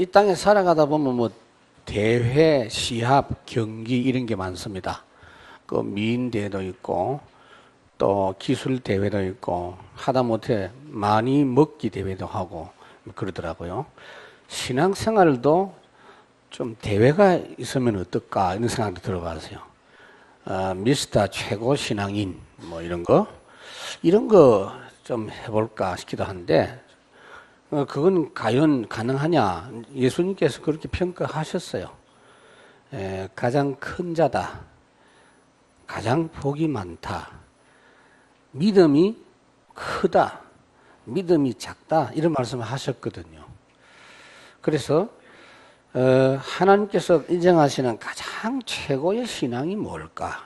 이 땅에 살아가다 보면 뭐 대회, 시합, 경기 이런 게 많습니다. 그 미인대회도 있고 또 기술대회도 있고 하다못해 많이 먹기 대회도 하고 그러더라고요. 신앙생활도 좀 대회가 있으면 어떨까 이런 생각도 들어봤어요. 미스터 최고 신앙인 뭐 이런 거 좀 해볼까 싶기도 한데 그건 과연 가능하냐? 예수님께서 그렇게 평가하셨어요. 가장 큰 자다, 가장 복이 많다, 믿음이 크다, 믿음이 작다 이런 말씀을 하셨거든요. 그래서 하나님께서 인정하시는 가장 최고의 신앙이 뭘까?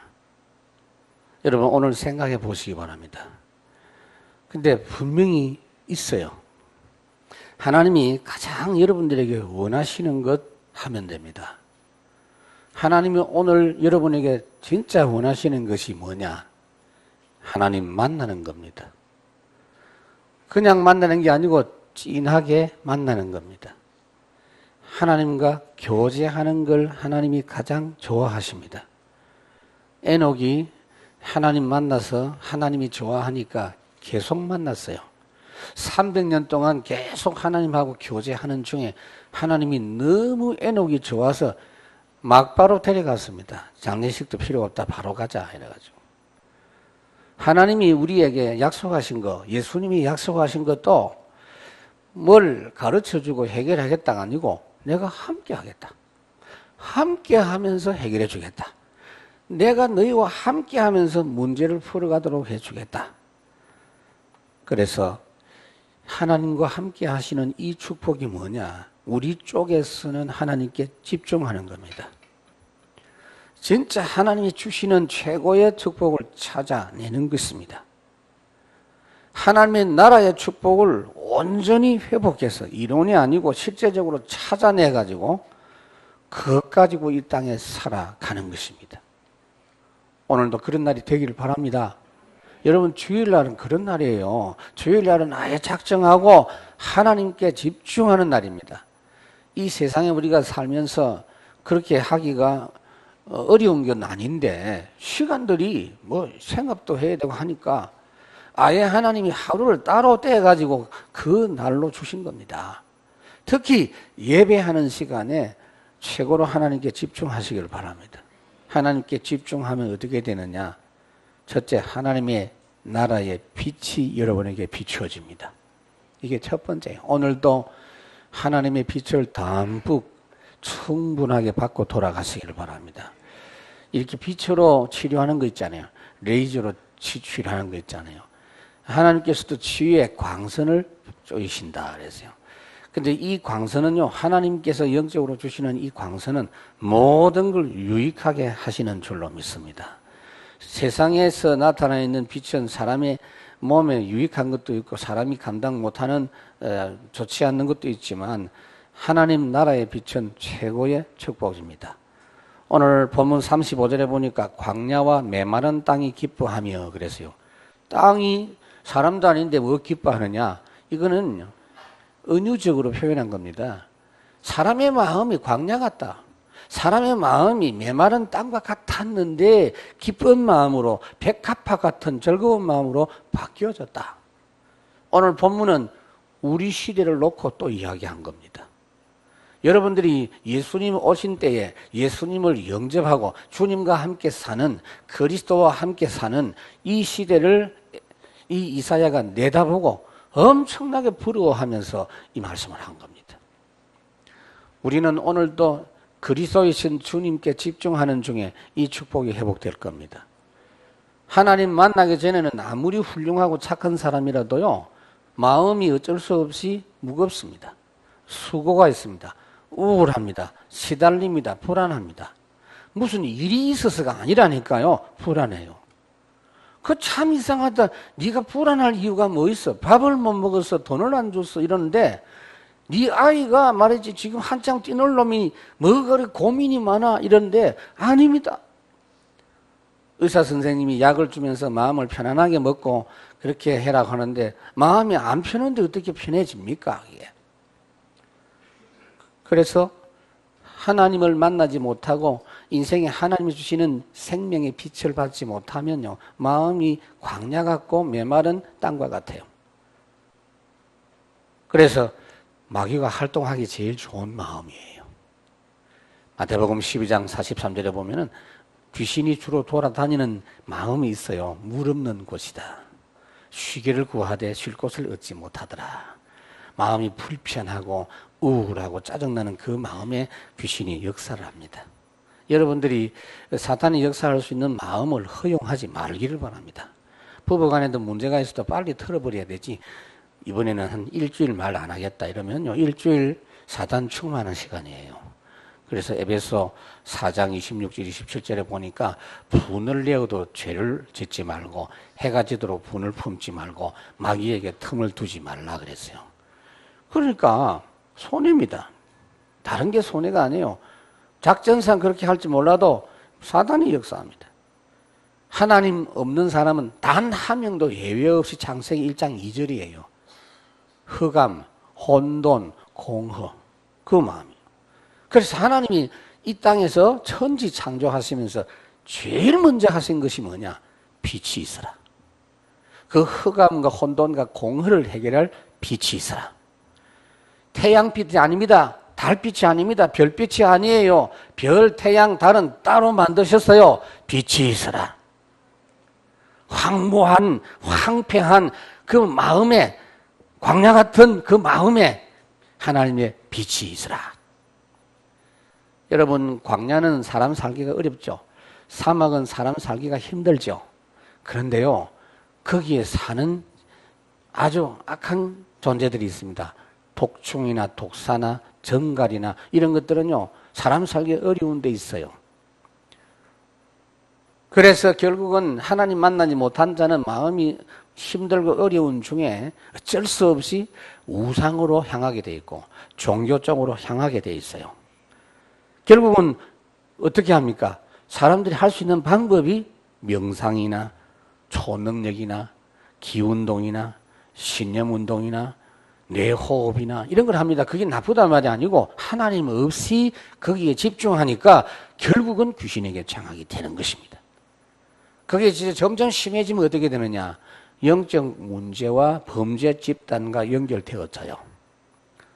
여러분 오늘 생각해 보시기 바랍니다. 근데 분명히 있어요. 하나님이 가장 여러분들에게 원하시는 것 하면 됩니다. 하나님이 오늘 여러분에게 진짜 원하시는 것이 뭐냐? 하나님 만나는 겁니다. 그냥 만나는 게 아니고 진하게 만나는 겁니다. 하나님과 교제하는 걸 하나님이 가장 좋아하십니다. 에녹이 하나님 만나서 하나님이 좋아하니까 계속 만났어요. 300년 동안 계속 하나님하고 교제하는 중에 하나님이 너무 에녹이 좋아서 막바로 데려갔습니다. 장례식도 필요 없다. 바로 가자. 이래가지고. 하나님이 우리에게 약속하신 거, 예수님이 약속하신 것도 뭘 가르쳐주고 해결하겠다가 아니고 내가 함께 하겠다. 함께 하면서 해결해 주겠다. 내가 너희와 함께 하면서 문제를 풀어가도록 해주겠다. 그래서 하나님과 함께 하시는 이 축복이 뭐냐? 우리 쪽에서는 하나님께 집중하는 겁니다. 진짜 하나님이 주시는 최고의 축복을 찾아내는 것입니다. 하나님의 나라의 축복을 온전히 회복해서 이론이 아니고 실제적으로 찾아내가지고 그것 가지고 이 땅에 살아가는 것입니다. 오늘도 그런 날이 되기를 바랍니다. 여러분 주일날은 그런 날이에요. 주일날은 아예 작정하고 하나님께 집중하는 날입니다. 이 세상에 우리가 살면서 그렇게 하기가 어려운 건 아닌데 시간들이 뭐 생각도 해야 되고 하니까 아예 하나님이 하루를 따로 떼가지고 그 날로 주신 겁니다. 특히 예배하는 시간에 최고로 하나님께 집중하시길 바랍니다. 하나님께 집중하면 어떻게 되느냐? 첫째, 하나님의 나라의 빛이 여러분에게 비추어집니다. 이게 첫 번째예요. 오늘도 하나님의 빛을 담뿍 충분하게 받고 돌아가시기를 바랍니다. 이렇게 빛으로 치료하는 거 있잖아요. 레이저로 치료하는 거 있잖아요. 하나님께서도 치유의 광선을 쏘이신다 그랬어요. 근데 이 광선은요, 하나님께서 영적으로 주시는 이 광선은 모든 걸 유익하게 하시는 줄로 믿습니다. 세상에서 나타나 있는 빛은 사람의 몸에 유익한 것도 있고 사람이 감당 못하는 좋지 않는 것도 있지만 하나님 나라의 빛은 최고의 축복입니다. 오늘 본문 35절에 보니까 광야와 메마른 땅이 기뻐하며 그랬어요. 땅이 사람도 아닌데 뭐 기뻐하느냐? 이거는 은유적으로 표현한 겁니다. 사람의 마음이 광야 같다. 사람의 마음이 메마른 땅과 같았는데 기쁜 마음으로 백합화 같은 즐거운 마음으로 바뀌어졌다. 오늘 본문은 우리 시대를 놓고 또 이야기한 겁니다. 여러분들이 예수님 오신 때에 예수님을 영접하고 주님과 함께 사는 그리스도와 함께 사는 이 시대를 이 이사야가 내다보고 엄청나게 부러워하면서 이 말씀을 한 겁니다. 우리는 오늘도 그리스도이신 주님께 집중하는 중에 이 축복이 회복될 겁니다. 하나님 만나기 전에는 아무리 훌륭하고 착한 사람이라도요, 마음이 어쩔 수 없이 무겁습니다. 수고가 있습니다. 우울합니다. 시달립니다. 불안합니다. 무슨 일이 있어서가 아니라니까요. 불안해요. 그 참 이상하다. 네가 불안할 이유가 뭐 있어? 밥을 못 먹어서 돈을 안 줬어 이러는데 네 아이가 말이지 지금 한창 뛰놀 놈이 뭐 그리 고민이 많아 이런데 아닙니다. 의사 선생님이 약을 주면서 마음을 편안하게 먹고 그렇게 해라고 하는데 마음이 안 편한데 어떻게 편해집니까? 이게. 그래서 하나님을 만나지 못하고 인생에 하나님이 주시는 생명의 빛을 받지 못하면요, 마음이 광야 같고 메마른 땅과 같아요. 그래서 마귀가 활동하기 제일 좋은 마음이에요. 마태복음 12장 43절에 보면은 귀신이 주로 돌아다니는 마음이 있어요. 물 없는 곳이다. 쉬기를 구하되 쉴 곳을 얻지 못하더라. 마음이 불편하고 우울하고 짜증나는 그 마음에 귀신이 역사를 합니다. 여러분들이 사탄이 역사할 수 있는 마음을 허용하지 말기를 바랍니다. 부부간에도 문제가 있어도 빨리 털어버려야 되지, 이번에는 한 일주일 말 안 하겠다 이러면요, 일주일 사단 충만한 시간이에요. 그래서 에베소 4장 26절 27절에 보니까 분을 내어도 죄를 짓지 말고 해가 지도록 분을 품지 말고 마귀에게 틈을 두지 말라 그랬어요. 그러니까 손해입니다. 다른 게 손해가 아니에요. 작전상 그렇게 할지 몰라도 사단이 역사합니다. 하나님 없는 사람은 단 한 명도 예외 없이 창세기 1장 2절이에요. 흑암, 혼돈, 공허, 그 마음이에요. 그래서 하나님이 이 땅에서 천지 창조하시면서 제일 먼저 하신 것이 뭐냐? 빛이 있어라. 그 흑암과 혼돈과 공허를 해결할 빛이 있어라. 태양빛이 아닙니다. 달빛이 아닙니다. 별빛이 아니에요. 별, 태양, 달은 따로 만드셨어요. 빛이 있어라. 황무한, 황폐한 그 마음에, 광야 같은 그 마음에 하나님의 빛이 있으라. 여러분, 광야는 사람 살기가 어렵죠. 사막은 사람 살기가 힘들죠. 그런데요, 거기에 사는 아주 악한 존재들이 있습니다. 독충이나 독사나 정갈이나 이런 것들은요, 사람 살기 어려운 데 있어요. 그래서 결국은 하나님 만나지 못한 자는 마음이 힘들고 어려운 중에 어쩔 수 없이 우상으로 향하게 돼 있고 종교 쪽으로 향하게 돼 있어요. 결국은 어떻게 합니까? 사람들이 할 수 있는 방법이 명상이나 초능력이나 기운동이나 신념운동이나 뇌호흡이나 이런 걸 합니다. 그게 나쁘단 말이 아니고 하나님 없이 거기에 집중하니까 결국은 귀신에게 장악이 되는 것입니다. 그게 진짜 점점 심해지면 어떻게 되느냐? 영적 문제와 범죄 집단과 연결되어져요.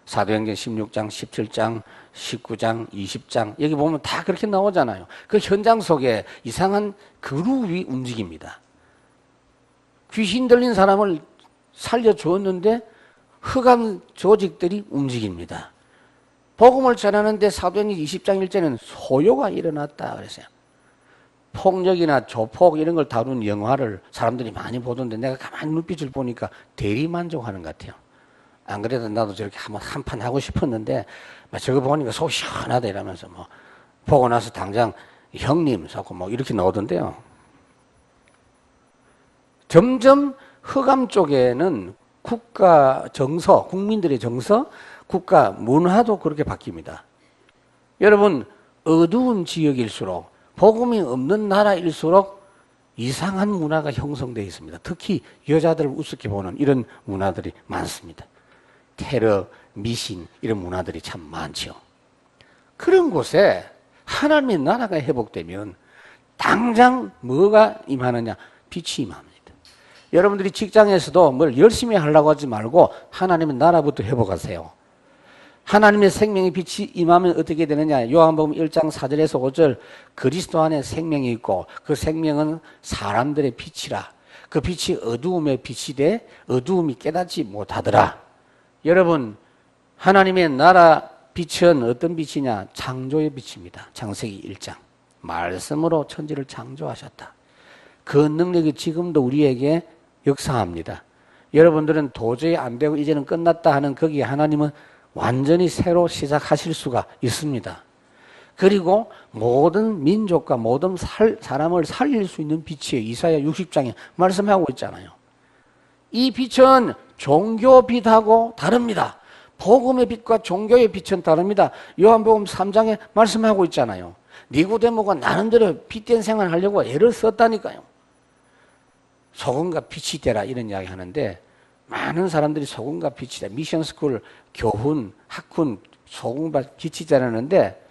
사도행전 16장, 17장, 19장, 20장 여기 보면 다 그렇게 나오잖아요. 그 현장 속에 이상한 그룹이 움직입니다. 귀신 들린 사람을 살려주었는데 흑암 조직들이 움직입니다. 복음을 전하는데 사도행전 20장 1절에는 소요가 일어났다 그랬어요. 폭력이나 조폭 이런 걸 다룬 영화를 사람들이 많이 보던데 내가 가만히 눈빛을 보니까 대리만족하는 것 같아요. 안 그래도 나도 저렇게 한판 하고 싶었는데 저거 보니까 속 시원하다 이러면서 뭐 보고 나서 당장 형님 자꾸 뭐 이렇게 나오던데요. 점점 흑암 쪽에는 국가 정서, 국민들의 정서, 국가 문화도 그렇게 바뀝니다. 여러분, 어두운 지역일수록 복음이 없는 나라일수록 이상한 문화가 형성되어 있습니다. 특히 여자들을 우습게 보는 이런 문화들이 많습니다. 테러, 미신 이런 문화들이 참 많죠. 그런 곳에 하나님의 나라가 회복되면 당장 뭐가 임하느냐? 빛이 임합니다. 여러분들이 직장에서도 뭘 열심히 하려고 하지 말고 하나님의 나라부터 회복하세요. 하나님의 생명의 빛이 임하면 어떻게 되느냐? 요한복음 1장 4절에서 5절 그리스도 안에 생명이 있고 그 생명은 사람들의 빛이라. 그 빛이 어두움의 빛이 돼 어두움이 깨닫지 못하더라. 여러분, 하나님의 나라 빛은 어떤 빛이냐? 창조의 빛입니다. 창세기 1장. 말씀으로 천지를 창조하셨다. 그 능력이 지금도 우리에게 역사합니다. 여러분들은 도저히 안 되고 이제는 끝났다 하는 거기에 하나님은 완전히 새로 시작하실 수가 있습니다. 그리고 모든 민족과 모든 사람을 살릴 수 있는 빛이에요. 이사야 60장에 말씀하고 있잖아요. 이 빛은 종교 빛하고 다릅니다. 복음의 빛과 종교의 빛은 다릅니다. 요한복음 3장에 말씀하고 있잖아요. 니고데모가 나름대로 빛된 생활을 하려고 애를 썼다니까요. 소금과 빛이 되라 이런 이야기 하는데 많은 사람들이 소금과 빛이 돼. 미션스쿨, 교훈, 학훈, 소금과 빛이 자라는데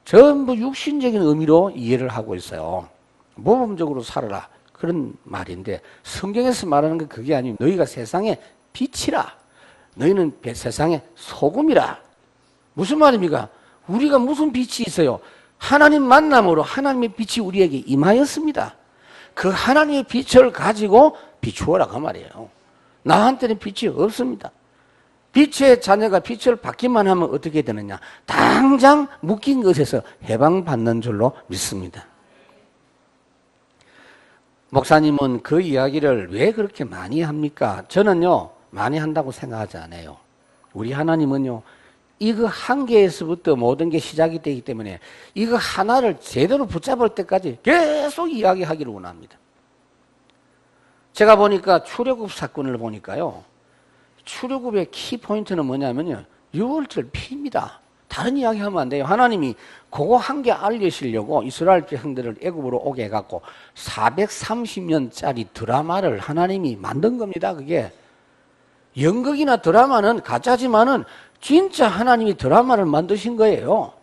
전부 육신적인 의미로 이해를 하고 있어요. 모범적으로 살아라. 그런 말인데 성경에서 말하는 건 그게 아니고 너희가 세상의 빛이라. 너희는 세상의 소금이라. 무슨 말입니까? 우리가 무슨 빛이 있어요? 하나님 만남으로 하나님의 빛이 우리에게 임하였습니다. 그 하나님의 빛을 가지고 비추어라 그 말이에요. 나한테는 빛이 없습니다. 빛의 자녀가 빛을 받기만 하면 어떻게 되느냐? 당장 묶인 것에서 해방받는 줄로 믿습니다. 목사님은 그 이야기를 왜 그렇게 많이 합니까? 저는요, 많이 한다고 생각하지 않아요. 우리 하나님은요, 이거 한 개에서부터 모든 게 시작이 되기 때문에 이거 하나를 제대로 붙잡을 때까지 계속 이야기하기를 원합니다. 제가 보니까 출애굽 사건을 보니까요, 출애굽의 키포인트는 뭐냐면요, 6월절 피입니다. 다른 이야기 하면 안 돼요. 하나님이 그거 한 개 알려주시려고 이스라엘 백성들을 애굽으로 오게 해갖고 430년짜리 드라마를 하나님이 만든 겁니다. 그게 연극이나 드라마는 가짜지만은 진짜 하나님이 드라마를 만드신 거예요.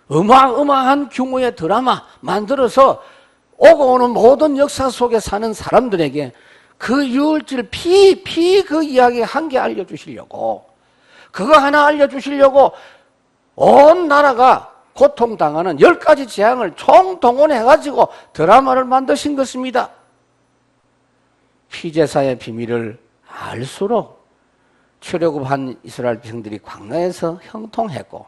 어마어마한 규모의 드라마 만들어서 오고 오는 모든 역사 속에 사는 사람들에게 그 유월절 그 이야기 한 개 알려주시려고, 그거 하나 알려주시려고 온 나라가 고통당하는 10가지 재앙을 총동원해가지고 드라마를 만드신 것입니다. 피제사의 비밀을 알수록 출애굽한 이스라엘 백성들이 광야에서 형통했고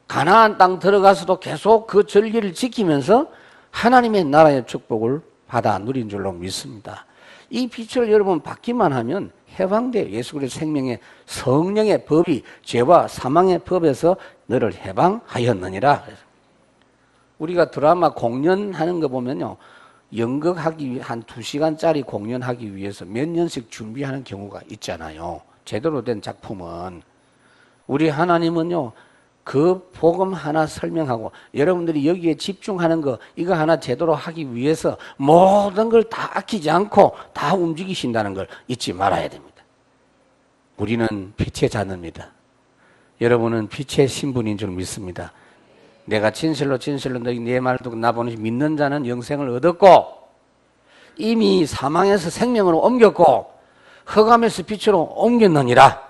가나안 땅 들어가서도 계속 그 진리를 지키면서 하나님의 나라의 축복을 받아 누린 줄로 믿습니다. 이 빛을 여러분 받기만 하면 해방돼요. 예수 그리스도의 생명의 성령의 법이 죄와 사망의 법에서 너를 해방하였느니라. 우리가 드라마 공연하는 거 보면요, 연극하기 위해 한 2시간짜리 공연하기 위해서 몇 년씩 준비하는 경우가 있잖아요. 제대로 된 작품은. 우리 하나님은요, 그 복음 하나 설명하고 여러분들이 여기에 집중하는 거 이거 하나 제대로 하기 위해서 모든 걸 다 아끼지 않고 다 움직이신다는 걸 잊지 말아야 됩니다. 우리는 빛의 자녀입니다. 여러분은 빛의 신분인 줄 믿습니다. 내가 진실로 너희 내 말 듣고 나보니 믿는 자는 영생을 얻었고 이미 사망에서 생명으로 옮겼고 흑암에서 빛으로 옮겼느니라.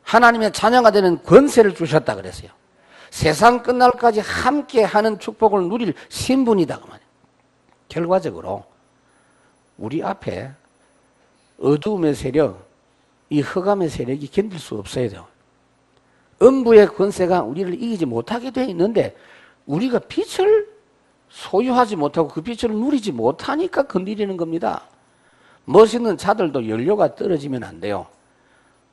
하나님의 자녀가 되는 권세를 주셨다 그랬어요. 세상 끝날까지 함께하는 축복을 누릴 신분이다 그 말이에요. 결과적으로 우리 앞에 어두움의 세력, 이 흑암의 세력이 견딜 수 없어야 돼요. 음부의 권세가 우리를 이기지 못하게 되어 있는데 우리가 빛을 소유하지 못하고 그 빛을 누리지 못하니까 건드리는 겁니다. 멋있는 차들도 연료가 떨어지면 안 돼요.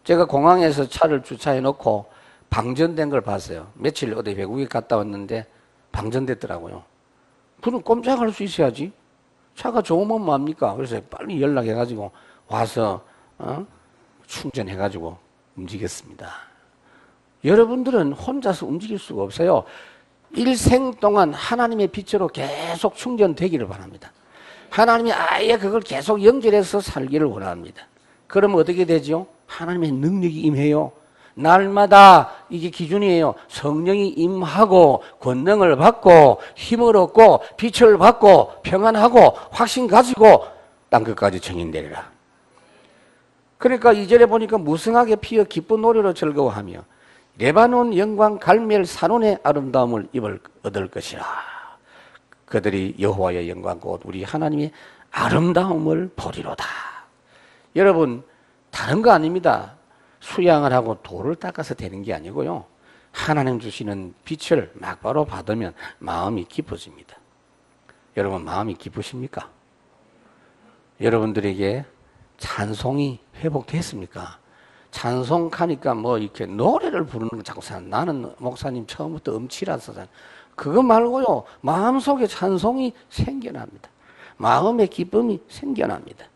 제가 공항에서 차를 주차해 놓고 방전된 걸 봤어요. 며칠 어디 외국에 갔다 왔는데 방전됐더라고요. 그럼 꼼짝할 수 있어야지. 차가 좋으면 뭐합니까? 그래서 빨리 연락해가지고 와서 충전해가지고 움직였습니다. 여러분들은 혼자서 움직일 수가 없어요. 일생 동안 하나님의 빛으로 계속 충전되기를 바랍니다. 하나님이 아예 그걸 계속 연결해서 살기를 원합니다. 그러면 어떻게 되죠? 하나님의 능력이 임해요. 날마다 이게 기준이에요. 성령이 임하고 권능을 받고 힘을 얻고 빛을 받고 평안하고 확신 가지고 땅끝까지 증인되리라. 그러니까 2절에 보니까 무성하게 피어 기쁜 노래로 즐거워하며 레바논 영광 갈멜 사론의 아름다움을 얻을 것이라. 그들이 여호와의 영광 곧 우리 하나님의 아름다움을 보리로다. 여러분, 다른 거 아닙니다. 수양을 하고 돌을 닦아서 되는 게 아니고요. 하나님 주시는 빛을 막바로 받으면 마음이 기뻐집니다. 여러분, 마음이 기쁘십니까? 여러분들에게 찬송이 회복됐습니까? 찬송하니까 뭐 이렇게 노래를 부르는 거 자꾸 나는 목사님 처음부터 음치라서 그거 말고요. 마음속에 찬송이 생겨납니다. 마음의 기쁨이 생겨납니다.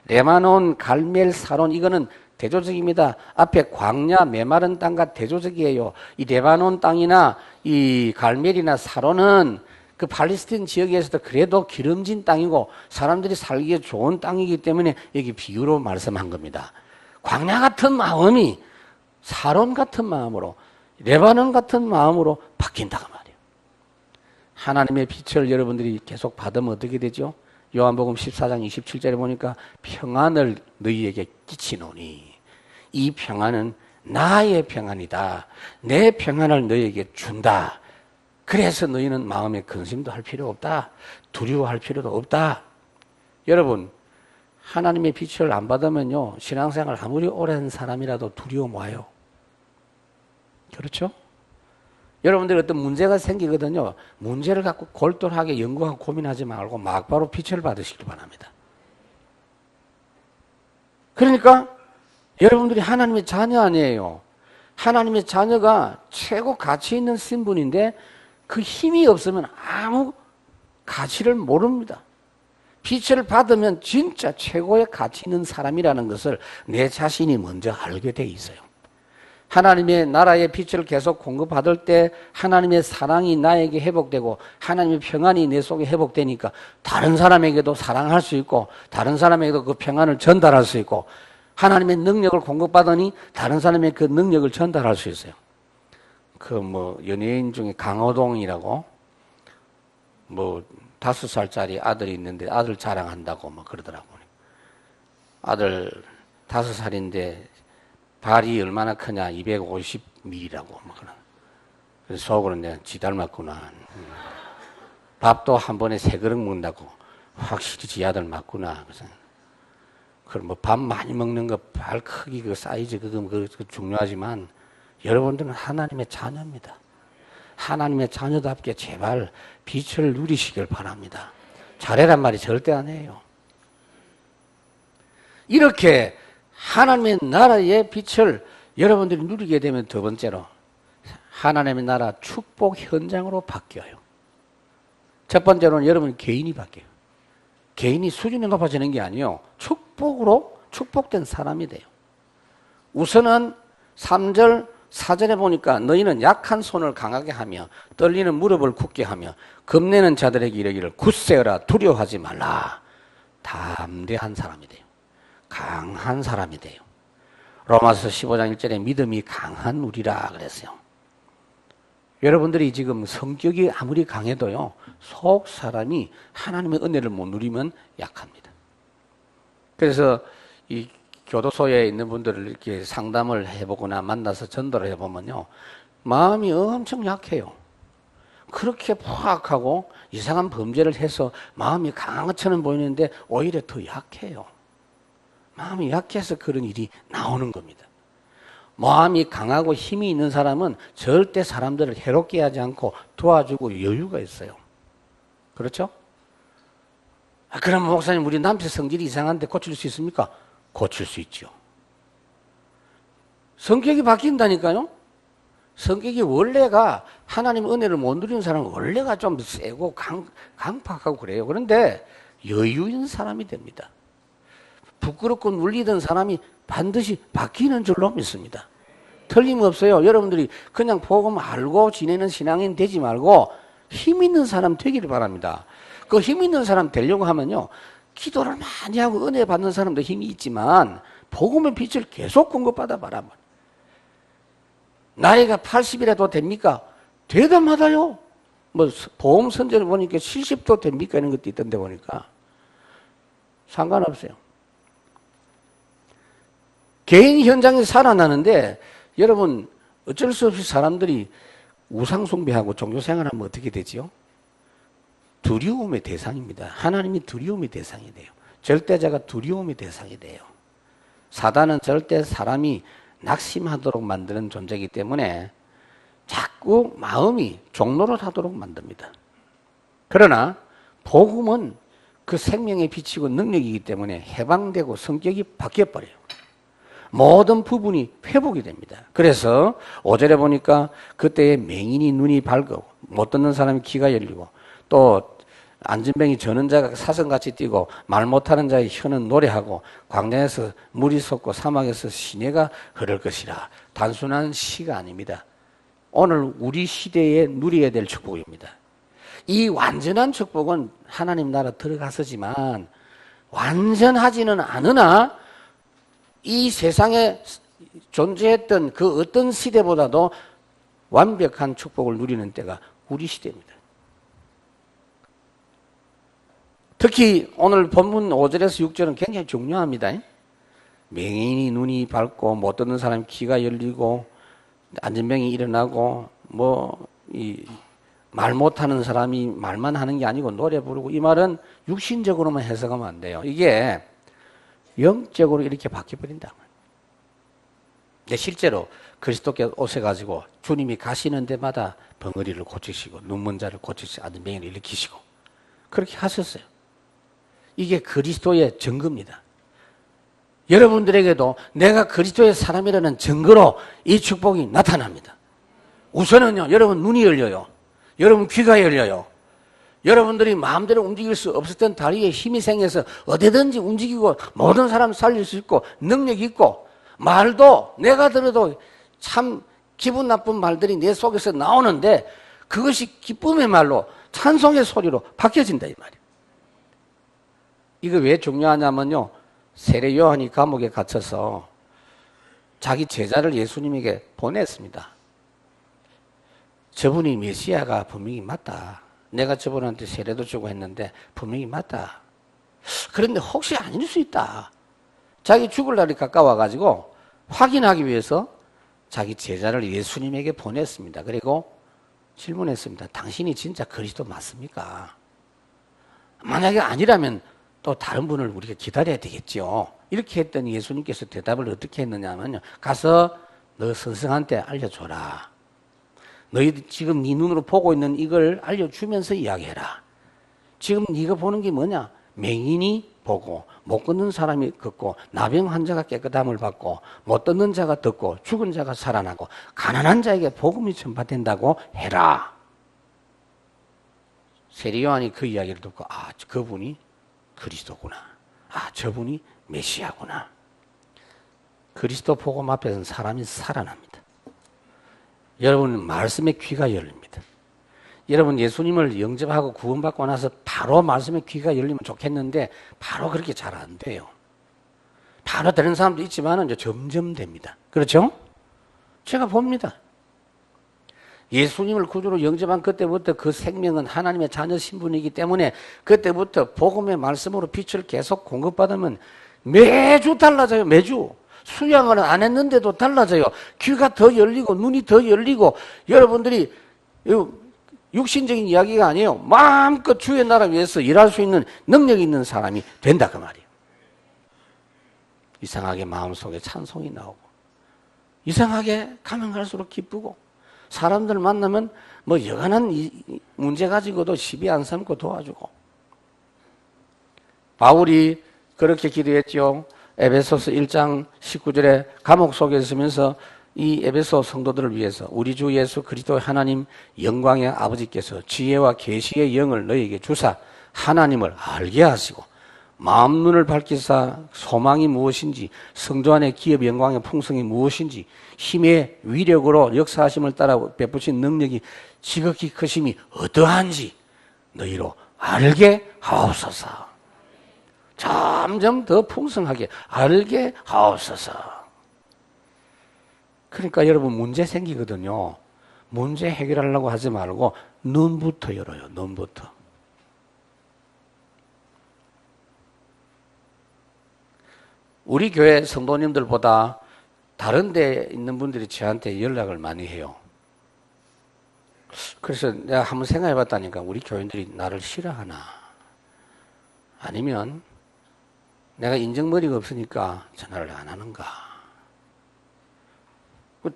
레바논 갈멜 사론 이거는 대조적입니다. 앞에 광야 메마른 땅과 대조적이에요. 이 레바논 땅이나 이 갈멜이나 사론은 그 팔레스틴 지역에서도 그래도 기름진 땅이고 사람들이 살기에 좋은 땅이기 때문에 여기 비유로 말씀한 겁니다. 광야 같은 마음이 사론 같은 마음으로 레바논 같은 마음으로 바뀐다고 말이에요. 하나님의 빛을 여러분들이 계속 받으면 어떻게 되죠? 요한복음 14장 27절에 보니까 평안을 너희에게 끼치노니 이 평안은 나의 평안이다. 내 평안을 너희에게 준다. 그래서 너희는 마음에 근심도 할 필요 없다. 두려워할 필요도 없다. 여러분, 하나님의 빛을 안 받으면요, 신앙생활 아무리 오랜 사람이라도 두려움 와요. 그렇죠? 여러분들 어떤 문제가 생기거든요. 문제를 갖고 골똘하게 연구하고 고민하지 말고 막바로 빛을 받으시길 바랍니다. 그러니까 여러분들이 하나님의 자녀 아니에요. 하나님의 자녀가 최고 가치 있는 신분인데 그 힘이 없으면 아무 가치를 모릅니다. 빛을 받으면 진짜 최고의 가치 있는 사람이라는 것을 내 자신이 먼저 알게 돼 있어요. 하나님의 나라의 빛을 계속 공급받을 때 하나님의 사랑이 나에게 회복되고 하나님의 평안이 내 속에 회복되니까 다른 사람에게도 사랑할 수 있고 다른 사람에게도 그 평안을 전달할 수 있고 하나님의 능력을 공급받으니 다른 사람의 그 능력을 전달할 수 있어요. 연예인 중에 강호동이라고 5살짜리 아들이 있는데 아들 자랑한다고 그러더라고요. 아들 5살인데 발이 얼마나 크냐 250mm라고 그래서 속으로 내가 지 닮았구나. 밥도 한 번에 3그릇 먹는다고 확실히 지 아들 맞구나. 그래서 그럼 밥 많이 먹는 거 발 크기 그 사이즈 그거 중요하지만 여러분들은 하나님의 자녀입니다. 하나님의 자녀답게 제발 빛을 누리시길 바랍니다. 잘해란 말이 절대 아니에요. 이렇게 하나님의 나라의 빛을 여러분들이 누리게 되면 두 번째로 하나님의 나라 축복 현장으로 바뀌어요. 첫 번째로는 여러분 개인이 바뀌어요. 개인이 수준이 높아지는 게 아니에요. 축복으로 축복된 사람이 돼요. 우선은 3절 4절에 보니까 너희는 약한 손을 강하게 하며 떨리는 무릎을 굳게 하며 겁내는 자들에게 이르기를 굳세어라 두려워하지 말라. 담대한 사람이 돼요. 강한 사람이 돼요. 로마서 15장 1절에 믿음이 강한 우리라 그랬어요. 여러분들이 지금 성격이 아무리 강해도요, 속 사람이 하나님의 은혜를 못 누리면 약합니다. 그래서 이 교도소에 있는 분들을 이렇게 상담을 해보거나 만나서 전도를 해보면요, 마음이 엄청 약해요. 그렇게 포악하고 이상한 범죄를 해서 마음이 강한 것처럼 보이는데 오히려 더 약해요. 마음이 약해서 그런 일이 나오는 겁니다. 마음이 강하고 힘이 있는 사람은 절대 사람들을 해롭게 하지 않고 도와주고 여유가 있어요. 그렇죠? 그럼 목사님, 우리 남편 성질이 이상한데 고칠 수 있습니까? 고칠 수 있죠. 성격이 바뀐다니까요. 성격이 원래가 하나님 은혜를 못 누리는 사람은 원래가 좀 세고 강팍하고 그래요. 그런데 여유 있는 사람이 됩니다. 부끄럽고 눌리던 사람이 반드시 바뀌는 줄로 믿습니다. 틀림없어요. 여러분들이 그냥 복음 알고 지내는 신앙인 되지 말고 힘 있는 사람 되기를 바랍니다. 그 힘 있는 사람 되려고 하면요, 기도를 많이 하고 은혜 받는 사람도 힘이 있지만 복음의 빛을 계속 공급받아 봐라. 나이가 80이라도 됩니까? 되다마다요. 보험 선전을 보니까 70도 됩니까? 이런 것도 있던데 보니까 상관없어요. 개인 현장에서 살아나는데 여러분 어쩔 수 없이 사람들이 우상숭배하고 종교생활하면 어떻게 되지요? 두려움의 대상입니다. 하나님이 두려움의 대상이 돼요. 절대자가 두려움의 대상이 돼요. 사단은 절대 사람이 낙심하도록 만드는 존재이기 때문에 자꾸 마음이 종노릇하도록 만듭니다. 그러나 복음은 그 생명의 빛이고 능력이기 때문에 해방되고 성격이 바뀌어버려요. 모든 부분이 회복이 됩니다. 그래서 5절에 보니까 그때의 맹인이 눈이 밝고 못 듣는 사람이 귀가 열리고 또 안진뱅이 저는 자가 사슴같이 뛰고 말 못하는 자의 혀는 노래하고 광야에서 물이 솟고 사막에서 시내가 흐를 것이라. 단순한 시가 아닙니다. 오늘 우리 시대에 누려야 될 축복입니다. 이 완전한 축복은 하나님 나라 들어가서지만 완전하지는 않으나 이 세상에 존재했던 그 어떤 시대보다도 완벽한 축복을 누리는 때가 우리 시대입니다. 특히 오늘 본문 5절에서 6절은 굉장히 중요합니다. 맹인이 눈이 밝고 못 듣는 사람이 귀가 열리고 안전병이 일어나고 말 못하는 사람이 말만 하는 게 아니고 노래 부르고, 이 말은 육신적으로만 해석하면 안 돼요. 이게 영적으로 이렇게 바뀌어버린다. 근데 실제로 그리스도께 오셔가지고 주님이 가시는 데마다 벙어리를 고치시고 눈먼 자를 고치시고 안전병이를 일으키시고 그렇게 하셨어요. 이게 그리스도의 증거입니다. 여러분들에게도 내가 그리스도의 사람이라는 증거로 이 축복이 나타납니다. 우선은요, 여러분 눈이 열려요. 여러분 귀가 열려요. 여러분들이 마음대로 움직일 수 없었던 다리에 힘이 생겨서 어디든지 움직이고 모든 사람 살릴 수 있고 능력이 있고, 말도 내가 들어도 참 기분 나쁜 말들이 내 속에서 나오는데 그것이 기쁨의 말로 찬송의 소리로 바뀌어진다 이 말이에요. 이거 왜 중요하냐면요, 세례 요한이 감옥에 갇혀서 자기 제자를 예수님에게 보냈습니다. 저분이 메시아가 분명히 맞다. 내가 저분한테 세례도 주고 했는데 분명히 맞다. 그런데 혹시 아닐 수 있다. 자기 죽을 날이 가까워가지고 확인하기 위해서 자기 제자를 예수님에게 보냈습니다. 그리고 질문했습니다. 당신이 진짜 그리스도 맞습니까? 만약에 아니라면 또 다른 분을 우리가 기다려야 되겠죠. 이렇게 했더니 예수님께서 대답을 어떻게 했느냐면요, 가서 너 선생한테 알려줘라. 너희 지금 네 눈으로 보고 있는 이걸 알려주면서 이야기해라. 지금 네가 보는 게 뭐냐? 맹인이 보고 못 걷는 사람이 걷고 나병 환자가 깨끗함을 받고 못 듣는 자가 듣고 죽은 자가 살아나고 가난한 자에게 복음이 전파된다고 해라. 세례 요한이 그 이야기를 듣고 그분이 그리스도구나. 저분이 메시아구나. 그리스도 복음 앞에서는 사람이 살아납니다. 여러분 말씀의 귀가 열립니다. 여러분 예수님을 영접하고 구원받고 나서 바로 말씀의 귀가 열리면 좋겠는데 바로 그렇게 잘 안 돼요. 바로 되는 사람도 있지만 이제 점점 됩니다. 그렇죠? 제가 봅니다. 예수님을 구주로 영접한 그때부터 그 생명은 하나님의 자녀 신분이기 때문에 그때부터 복음의 말씀으로 빛을 계속 공급받으면 매주 달라져요. 매주. 수양을 안 했는데도 달라져요. 귀가 더 열리고 눈이 더 열리고, 여러분들이 육신적인 이야기가 아니에요. 마음껏 주의 나라 위해서 일할 수 있는 능력이 있는 사람이 된다 그 말이에요. 이상하게 마음속에 찬송이 나오고, 이상하게 가면 갈수록 기쁘고, 사람들 만나면 여간한 문제 가지고도 시비 안 삼고 도와주고. 바울이 그렇게 기도했죠. 에베소서 1장 19절에 감옥 속에 있으면서 이 에베소 성도들을 위해서 우리 주 예수 그리스도 하나님 영광의 아버지께서 지혜와 계시의 영을 너희에게 주사 하나님을 알게 하시고 마음 눈을 밝히사 소망이 무엇인지 성도 안의 기업 영광의 풍성이 무엇인지 힘의 위력으로 역사하심을 따라 베푸신 능력이 지극히 크심이 어떠한지 너희로 알게 하옵소서. 점점 더 풍성하게 알게 하옵소서. 그러니까 여러분 문제 생기거든요. 문제 해결하려고 하지 말고 눈부터 열어요. 눈부터. 우리 교회 성도님들보다 다른 데 있는 분들이 저한테 연락을 많이 해요. 그래서 내가 한번 생각해 봤다니까, 우리 교인들이 나를 싫어하나? 아니면 내가 인정머리가 없으니까 전화를 안 하는가?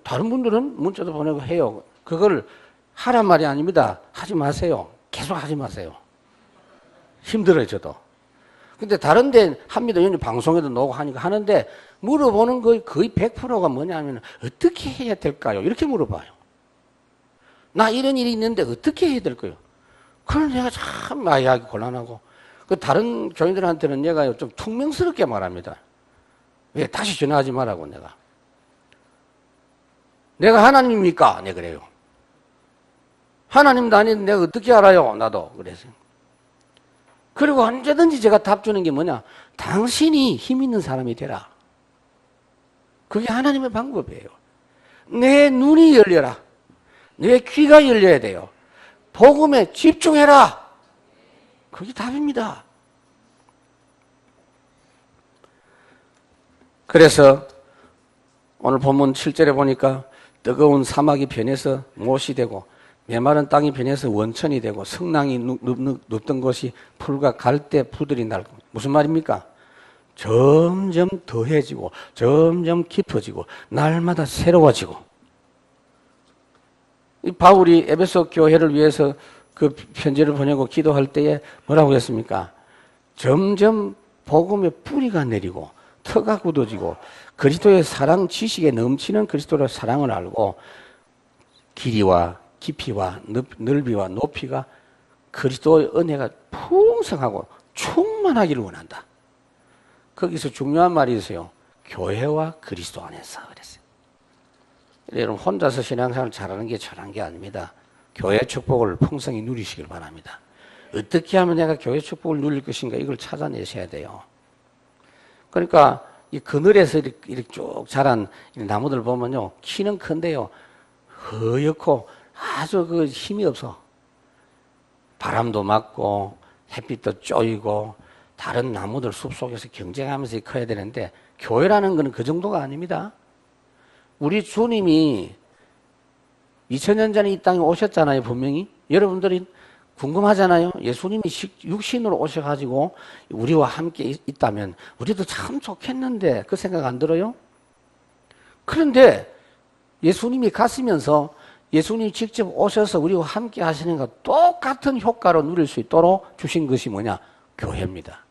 다른 분들은 문자도 보내고 해요. 그걸 하란 말이 아닙니다. 하지 마세요. 계속 하지 마세요. 힘들어요, 저도. 근데 다른 데 합니다. 여기 방송에도 나오고 하니까 하는데, 물어보는 거의 100%가 뭐냐면 어떻게 해야 될까요? 이렇게 물어봐요. 나 이런 일이 있는데 어떻게 해야 될까요? 그걸 내가 참 하기 곤란하고, 다른 교인들한테는 내가 좀 퉁명스럽게 말합니다. 왜? 다시 전화하지 말라고 내가 하나님입니까? 네, 그래요. 하나님도 아닌데 내가 어떻게 알아요? 나도 그래서요. 그리고 언제든지 제가 답 주는 게 뭐냐? 당신이 힘 있는 사람이 되라. 그게 하나님의 방법이에요. 내 눈이 열려라. 내 귀가 열려야 돼요. 복음에 집중해라. 그게 답입니다. 그래서 오늘 본문 7절에 보니까 뜨거운 사막이 변해서 못이 되고 메마른 땅이 변해서 원천이 되고 성낭이 눕던 것이 풀과 갈대 풀들이 날고. 무슨 말입니까? 점점 더해지고 점점 깊어지고 날마다 새로워지고. 이 바울이 에베소 교회를 위해서 그 편지를 보내고 기도할 때에 뭐라고 했습니까? 점점 복음의 뿌리가 내리고 터가 굳어지고 그리스도의 사랑 지식에 넘치는 그리스도의 사랑을 알고 길이와 깊이와 넓이와 높이가 그리스도의 은혜가 풍성하고 충만하기를 원한다. 거기서 중요한 말이 있어요. 교회와 그리스도 안에서 그랬어요. 여러분 혼자서 신앙생활을 잘하는 게 잘한 게 아닙니다. 교회 축복을 풍성히 누리시길 바랍니다. 어떻게 하면 내가 교회 축복을 누릴 것인가 이걸 찾아내셔야 돼요. 그러니까 이 그늘에서 이렇게 쭉 자란 나무들 보면요, 키는 큰데요, 허옇고 아주 그 힘이 없어. 바람도 맞고 햇빛도 쪼이고 다른 나무들 숲속에서 경쟁하면서 커야 되는데 교회라는 것은 그 정도가 아닙니다. 우리 주님이 2000년 전에 이 땅에 오셨잖아요, 분명히. 여러분들이 궁금하잖아요. 예수님이 육신으로 오셔가지고 우리와 함께 있다면 우리도 참 좋겠는데 그 생각 안 들어요? 그런데 예수님이 갔으면서 예수님이 직접 오셔서 우리와 함께 하시는 것 똑같은 효과로 누릴 수 있도록 주신 것이 뭐냐? 교회입니다.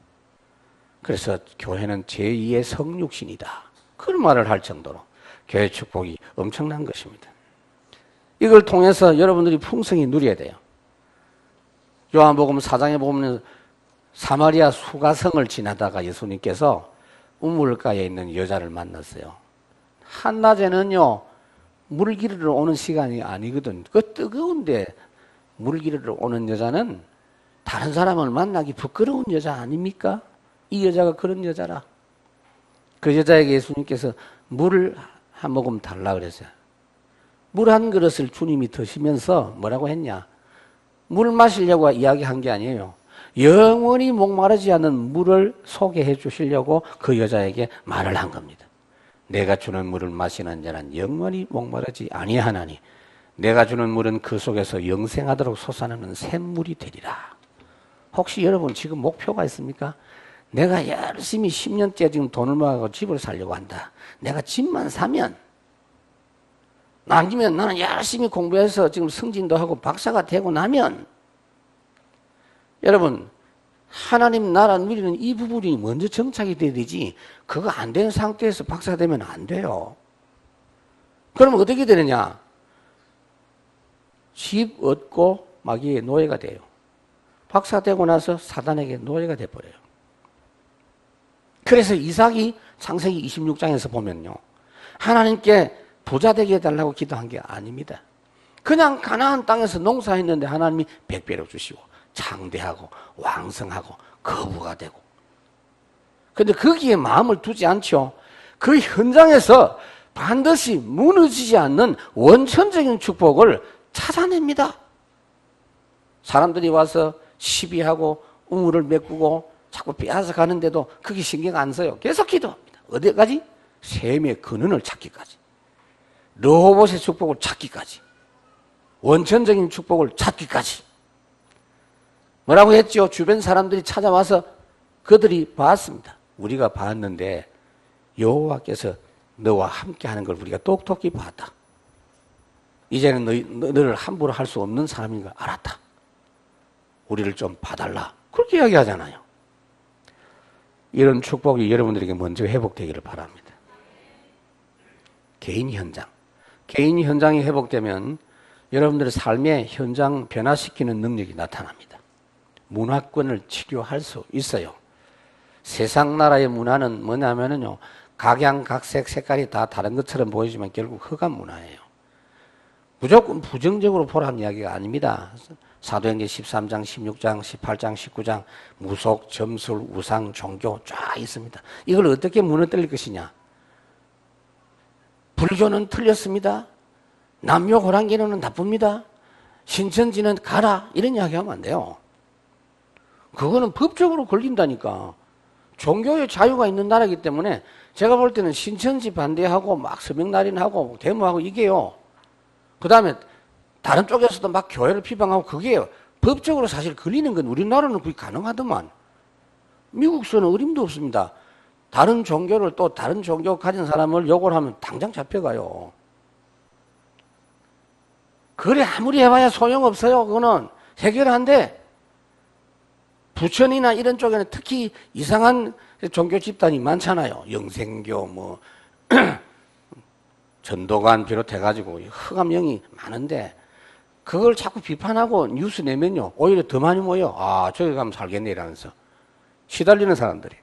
그래서 교회는 제2의 성육신이다. 그런 말을 할 정도로 교회 축복이 엄청난 것입니다. 이걸 통해서 여러분들이 풍성히 누려야 돼요. 요한복음 4장에 보면 사마리아 수가성을 지나다가 예수님께서 우물가에 있는 여자를 만났어요. 한낮에는요, 물 기르러 오는 시간이 아니거든. 그 뜨거운데 물 기르러 오는 여자는 다른 사람을 만나기 부끄러운 여자 아닙니까? 이 여자가 그런 여자라. 그 여자에게 예수님께서 물을 한 모금 달라 그랬어요. 물 한 그릇을 주님이 드시면서 뭐라고 했냐? 물 마시려고 이야기한 게 아니에요. 영원히 목마르지 않는 물을 소개해 주시려고 그 여자에게 말을 한 겁니다. 내가 주는 물을 마시는 자는 영원히 목마르지 아니하나니 내가 주는 물은 그 속에서 영생하도록 솟아나는 샘물이 되리라. 혹시 여러분 지금 목표가 있습니까? 내가 열심히 10년째 지금 돈을 모아서 집을 살려고 한다. 내가 집만 사면 아니면 나는 열심히 공부해서 지금 승진도 하고 박사가 되고 나면 여러분 하나님 나라 누리는 이 부분이 먼저 정착이 돼야 되지 그거 안 되는 상태에서 박사가 되면 안 돼요. 그러면 어떻게 되느냐? 집 얻고 마귀의 노예가 돼요. 박사 되고 나서 사단에게 노예가 돼버려요. 그래서 이삭이 창세기 26장에서 보면요. 하나님께 부자 되게 해달라고 기도한 게 아닙니다. 그냥 가나안 땅에서 농사했는데 하나님이 100배로 주시고 장대하고 왕성하고 거부가 되고. 그런데 거기에 마음을 두지 않죠. 그 현장에서 반드시 무너지지 않는 원천적인 축복을 찾아냅니다. 사람들이 와서 시비하고 우물을 메꾸고 자꾸 빼앗아 가는데도 그게 신경 안 써요. 계속 기도합니다. 어디까지? 셈의 근원을 찾기까지. 르호봇의 축복을 찾기까지. 원천적인 축복을 찾기까지. 뭐라고 했죠? 주변 사람들이 찾아와서 그들이 봤습니다. 우리가 봤는데 여호와께서 너와 함께하는 걸 우리가 똑똑히 봤다. 이제는 너를 함부로 할 수 없는 사람인 걸 알았다. 우리를 좀 봐달라. 그렇게 이야기하잖아요. 이런 축복이 여러분들에게 먼저 회복되기를 바랍니다. 개인 현장. 개인 현장이 회복되면 여러분들의 삶의 현장 변화시키는 능력이 나타납니다. 문화권을 치료할 수 있어요. 세상 나라의 문화는 뭐냐면요. 각양각색 색깔이 다 다른 것처럼 보이지만 결국 흑암 문화예요. 무조건 부정적으로 보라는 이야기가 아닙니다. 사도행전 13장, 16장, 18장, 19장 무속, 점술, 우상, 종교 쫙 있습니다. 이걸 어떻게 무너뜨릴 것이냐? 불교는 틀렸습니다. 남녀 호랑기는 나쁩니다. 신천지는 가라. 이런 이야기 하면 안 돼요. 그거는 법적으로 걸린다니까. 종교의 자유가 있는 나라이기 때문에 제가 볼 때는 신천지 반대하고 막 서명날인하고 데모하고 이게요. 그 다음에 다른 쪽에서도 막 교회를 비방하고 그게 법적으로 사실 걸리는 건 우리나라는 그게 가능하더만. 미국서는 어림도 없습니다. 다른 종교를 또 다른 종교 가진 사람을 욕을 하면 당장 잡혀가요. 그래 아무리 해봐야 소용없어요. 그거는 해결 안 돼. 부천이나 이런 쪽에는 특히 이상한 종교 집단이 많잖아요. 영생교 뭐 전도관 비롯해가지고 흑암영이 많은데 그걸 자꾸 비판하고 뉴스 내면요 오히려 더 많이 모여. 아 저기 가면 살겠네 이러면서 시달리는 사람들이.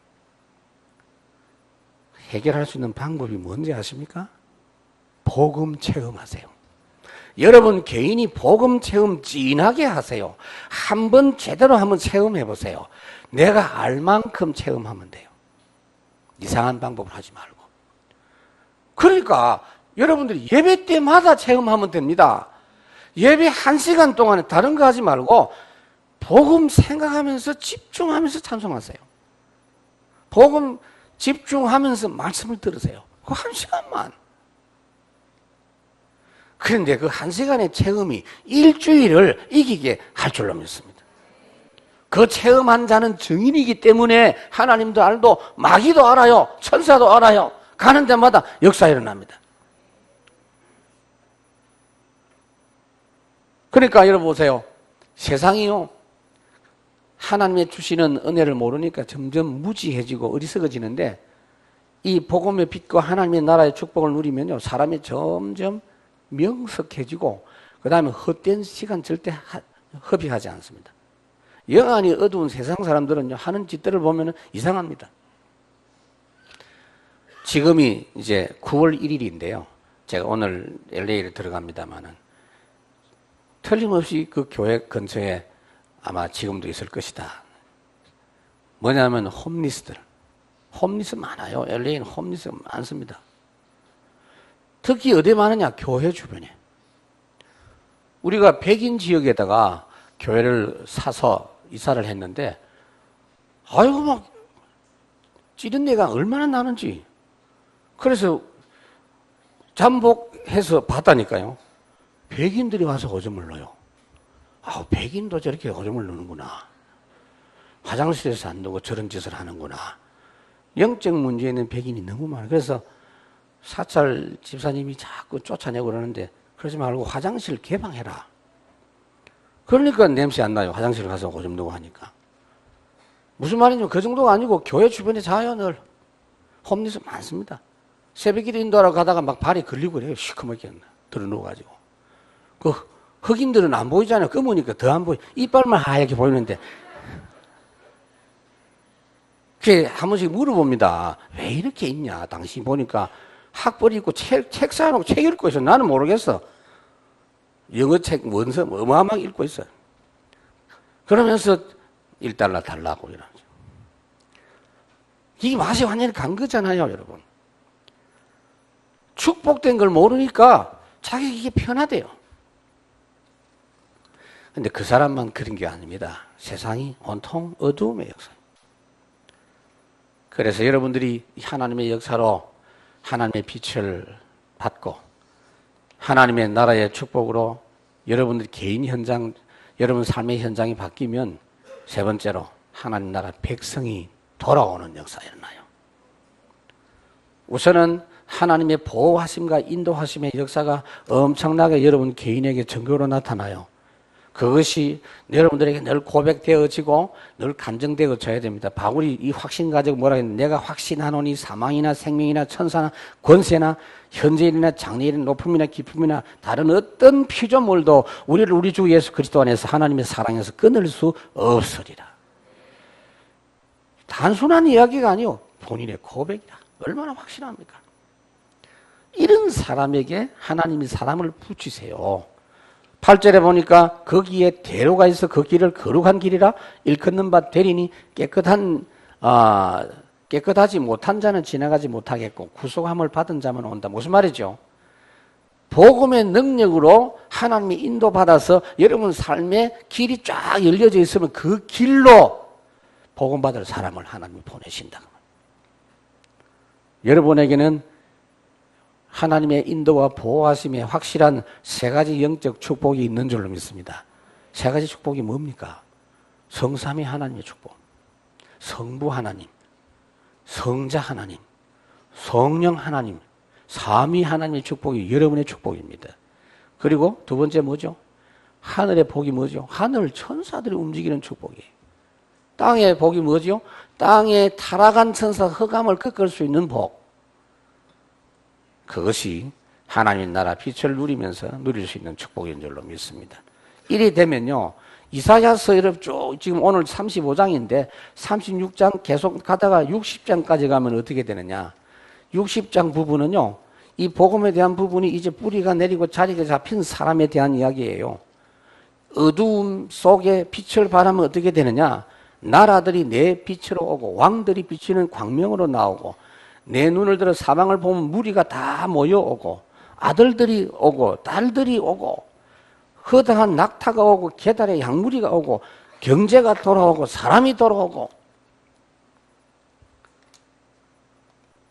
해결할 수 있는 방법이 뭔지 아십니까? 복음 체험하세요. 여러분 개인이 복음 체험 진하게 하세요. 한번 제대로 한번 체험해 보세요. 내가 알 만큼 체험하면 돼요. 이상한 방법을 하지 말고. 그러니까 여러분들이 예배 때마다 체험하면 됩니다. 예배 1시간 동안에 다른 거 하지 말고 복음 생각하면서 집중하면서 찬송하세요. 복음 집중하면서 말씀을 들으세요. 그 1시간만. 그런데 그 1시간의 체험이 일주일을 이기게 할 줄로 믿습니다. 그 체험한 자는 증인이기 때문에 하나님도 알고 마귀도 알아요. 천사도 알아요. 가는 데마다 역사 일어납니다. 그러니까 여러분 보세요. 세상이요. 하나님의 주시는 은혜를 모르니까 점점 무지해지고 어리석어지는데 이 복음의 빛과 하나님의 나라의 축복을 누리면요. 사람이 점점 명석해지고 그 다음에 헛된 시간 절대 허비하지 않습니다. 영안이 어두운 세상 사람들은요. 하는 짓들을 보면 이상합니다. 지금이 이제 9월 1일인데요. 제가 오늘 LA를 들어갑니다만은 틀림없이 그 교회 근처에 아마 지금도 있을 것이다. 뭐냐면 홈리스들. 홈리스 많아요. LA는 홈리스가 많습니다. 특히 어디 많으냐? 교회 주변에. 우리가 백인 지역에다가 교회를 사서 이사를 했는데 아이고 막 찌른내가 얼마나 나는지. 그래서 잠복해서 봤다니까요. 백인들이 와서 오줌을 넣어요. 아, 백인도 저렇게 오줌을 넣는구나. 화장실에서 안 누고 저런 짓을 하는구나. 영적 문제에 있는 백인이 너무 많아요. 그래서 사찰 집사님이 자꾸 쫓아내고 그러는데 그러지 말고 화장실 개방해라. 그러니까 냄새 안 나요. 화장실 가서 오줌 누고 하니까. 무슨 말이냐면 그 정도가 아니고 교회 주변에 자연을 홈리스 많습니다. 새벽기도 인도하러 가다가 막 발이 걸리고 그래요. 시커멓게 들어 누워가지고. 그 흑인들은 안 보이잖아요. 검으니까 더 안 보여. 이빨만 하얗게 보이는데. 한 번씩 물어봅니다. 왜 이렇게 있냐. 당신 보니까 학벌이 있고 책 쌓아놓고 책 읽고 있어. 나는 모르겠어. 영어 책 원서 어마어마하게 읽고 있어. 그러면서 $1 달라고 이러죠. 이게 맛이 완전히 간 거잖아요, 여러분. 축복된 걸 모르니까 자기 이게 편하대요. 근데 그 사람만 그런 게 아닙니다. 세상이 온통 어두움의 역사. 그래서 여러분들이 하나님의 역사로 하나님의 빛을 받고 하나님의 나라의 축복으로 여러분들 개인 현장, 여러분 삶의 현장이 바뀌면 세 번째로 하나님 나라 백성이 돌아오는 역사가 일어나요. 우선은 하나님의 보호하심과 인도하심의 역사가 엄청나게 여러분 개인에게 전교로 나타나요. 그것이 여러분들에게 늘 고백되어지고 늘 간증되어져야 됩니다. 바울이 이 확신 가지고 뭐라 했는데 내가 확신하노니 사망이나 생명이나 천사나 권세나 현재일이나 장래일이나 높음이나 깊음이나 다른 어떤 피조물도 우리를 우리 주 예수 그리스도 안에서 하나님의 사랑에서 끊을 수 없으리라. 단순한 이야기가 아니요. 본인의 고백이다. 얼마나 확실합니까? 이런 사람에게 하나님이 사람을 붙이세요. 8절에 보니까 거기에 대로가 있어 그 길을 거룩한 길이라 일컫는 바 되리니 깨끗하지 못한 자는 지나가지 못하겠고 구속함을 받은 자만 온다. 무슨 말이죠? 복음의 능력으로 하나님의 인도받아서 여러분 삶의 길이 쫙 열려져 있으면 그 길로 복음 받을 사람을 하나님이 보내신다. 여러분에게는 하나님의 인도와 보호하심의 확실한 세 가지 영적 축복이 있는 줄로 믿습니다. 세 가지 축복이 뭡니까? 성삼위 하나님의 축복, 성부 하나님, 성자 하나님, 성령 하나님, 삼위 하나님의 축복이 여러분의 축복입니다. 그리고 두 번째 뭐죠? 하늘의 복이 뭐죠? 하늘 천사들이 움직이는 축복이에요. 땅의 복이 뭐죠? 땅에 타락한 천사 흑암을 꺾을 수 있는 복. 그것이 하나님의 나라 빛을 누리면서 누릴 수 있는 축복인 줄로 믿습니다. 이리 되면요, 이사야서 쭉 지금 오늘 35장인데 36장 계속 가다가 60장까지 가면 어떻게 되느냐? 60장 부분은요, 이 복음에 대한 부분이 이제 뿌리가 내리고 자리가 잡힌 사람에 대한 이야기예요. 어두움 속에 빛을 발하면 어떻게 되느냐? 나라들이 내 빛으로 오고 왕들이 비치는 광명으로 나오고 내 눈을 들어 사방을 보면 무리가 다 모여오고 아들들이 오고 딸들이 오고 허다한 낙타가 오고 계달의 양무리가 오고 경제가 돌아오고 사람이 돌아오고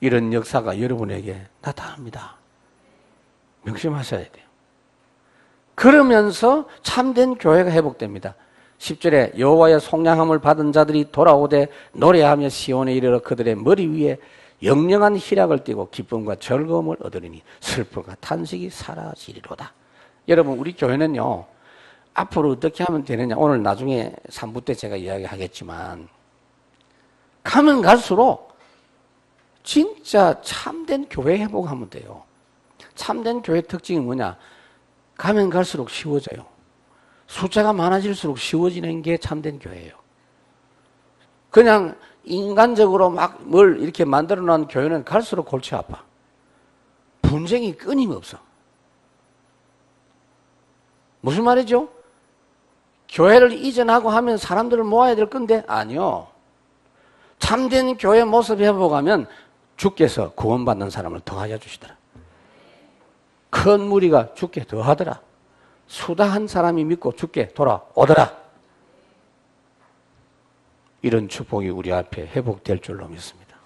이런 역사가 여러분에게 나타납니다. 명심하셔야 돼요. 그러면서 참된 교회가 회복됩니다. 10절에 여호와의 속량함을 받은 자들이 돌아오되 노래하며 시온에 이르러 그들의 머리 위에 영영한 희락을 띠고 기쁨과 즐거움을 얻으리니 슬픔과 탄식이 사라지리로다. 여러분, 우리 교회는요, 앞으로 어떻게 하면 되느냐, 오늘 나중에 3부 때 제가 이야기하겠지만 가면 갈수록 진짜 참된 교회 회복하면 돼요. 참된 교회 특징이 뭐냐? 가면 갈수록 쉬워져요. 숫자가 많아질수록 쉬워지는 게 참된 교회예요. 그냥 인간적으로 막 뭘 이렇게 만들어 놓은 교회는 갈수록 골치 아파. 분쟁이 끊임없어. 무슨 말이죠? 교회를 이전하고 하면 사람들을 모아야 될 건데 아니요. 참된 교회 모습 회복하면 주께서 구원받는 사람을 더하여 주시더라. 큰 무리가 주께 더하더라. 수다한 사람이 믿고 주께 돌아오더라. 이런 축복이 우리 앞에 회복될 줄로 믿습니다.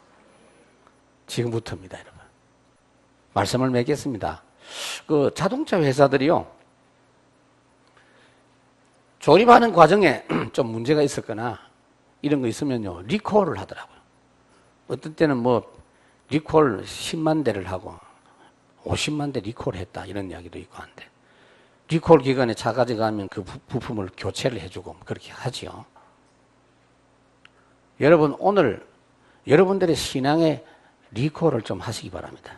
지금부터입니다, 여러분. 말씀을 맺겠습니다. 그 자동차 회사들이요, 조립하는 과정에 좀 문제가 있었거나 이런 거 있으면요, 리콜을 하더라고요. 어떤 때는 뭐 리콜 10만 대를 하고 50만 대 리콜했다 이런 이야기도 있고 한데, 리콜 기간에 차 가져가면 그 부품을 교체를 해주고 그렇게 하지요. 여러분, 오늘 여러분들의 신앙의 리콜을 좀 하시기 바랍니다.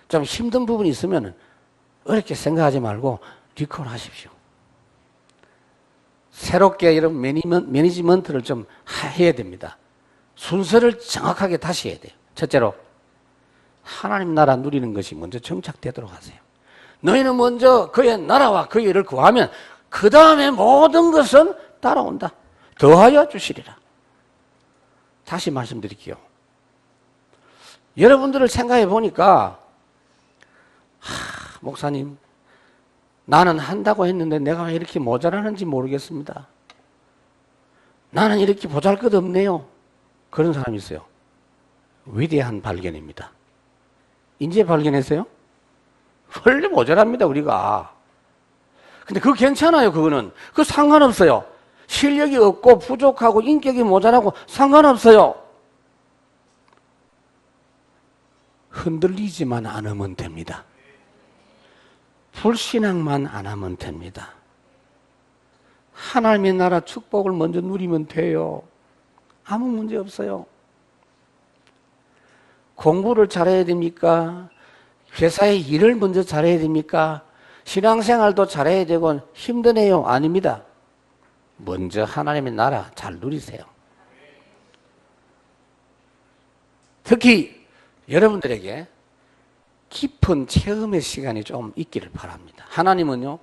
좀 힘든 부분이 있으면 어렵게 생각하지 말고 리콜 하십시오. 새롭게 여러분 매니지먼트를 좀 해야 됩니다. 순서를 정확하게 다시 해야 돼요. 첫째로, 하나님 나라 누리는 것이 먼저 정착되도록 하세요. 너희는 먼저 그의 나라와 그의 일을 구하면 그 다음에 모든 것은 따라온다. 더하여 주시리라. 다시 말씀드릴게요. 여러분들을 생각해 보니까, 목사님, 나는 한다고 했는데 내가 왜 이렇게 모자라는지 모르겠습니다. 나는 이렇게 보잘것없네요. 그런 사람이 있어요. 위대한 발견입니다. 이제 발견했어요? 원래 모자랍니다, 우리가. 근데 그거 괜찮아요, 그거는. 그거 상관없어요. 실력이 없고 부족하고 인격이 모자라고 상관없어요. 흔들리지만 않으면 됩니다. 불신앙만 안 하면 됩니다. 하나님의 나라 축복을 먼저 누리면 돼요. 아무 문제 없어요. 공부를 잘해야 됩니까? 회사의 일을 먼저 잘해야 됩니까? 신앙생활도 잘해야 되고 힘드네요. 아닙니다. 먼저 하나님의 나라 잘 누리세요. 특히 여러분들에게 깊은 체험의 시간이 좀 있기를 바랍니다. 하나님은요,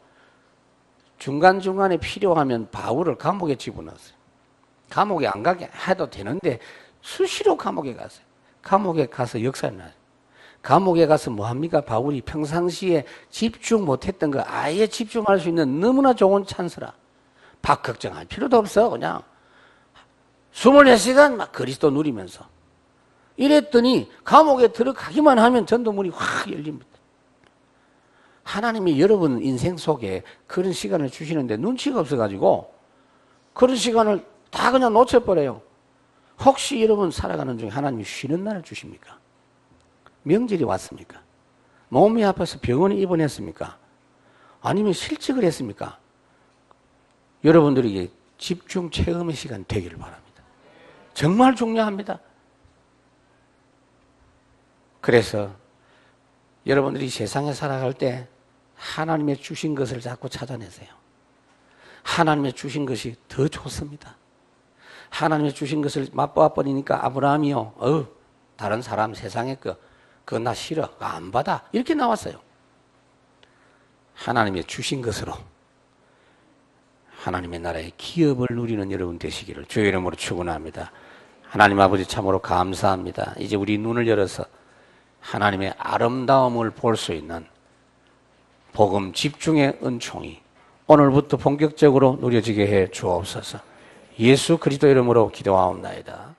중간중간에 필요하면 바울을 감옥에 집어넣었어요. 감옥에 안 가게 해도 되는데 수시로 감옥에 갔어요. 감옥에 가서 역사를 나요. 감옥에 가서 뭐합니까? 바울이 평상시에 집중 못했던 거 아예 집중할 수 있는 너무나 좋은 찬스라. 박 걱정할 필요도 없어. 그냥 24시간 막 그리스도 누리면서 이랬더니 감옥에 들어가기만 하면 전도문이 확 열립니다. 하나님이 여러분 인생 속에 그런 시간을 주시는데 눈치가 없어가지고 그런 시간을 다 그냥 놓쳐버려요. 혹시 여러분 살아가는 중에 하나님이 쉬는 날을 주십니까? 명절이 왔습니까? 몸이 아파서 병원에 입원했습니까? 아니면 실직을 했습니까? 여러분들에게 집중 체험의 시간 되기를 바랍니다. 정말 중요합니다. 그래서 여러분들이 세상에 살아갈 때 하나님의 주신 것을 자꾸 찾아내세요. 하나님의 주신 것이 더 좋습니다. 하나님의 주신 것을 맛보아버리니까 아브라함이요, 다른 사람 세상에 그거 나 싫어, 그거 안 받아, 이렇게 나왔어요. 하나님의 주신 것으로 하나님의 나라의 기업을 누리는 여러분 되시기를 주의 이름으로 축원합니다. 하나님 아버지 참으로 감사합니다. 이제 우리 눈을 열어서 하나님의 아름다움을 볼 수 있는 복음 집중의 은총이 오늘부터 본격적으로 누려지게 해 주옵소서. 예수 그리스도 이름으로 기도하옵나이다.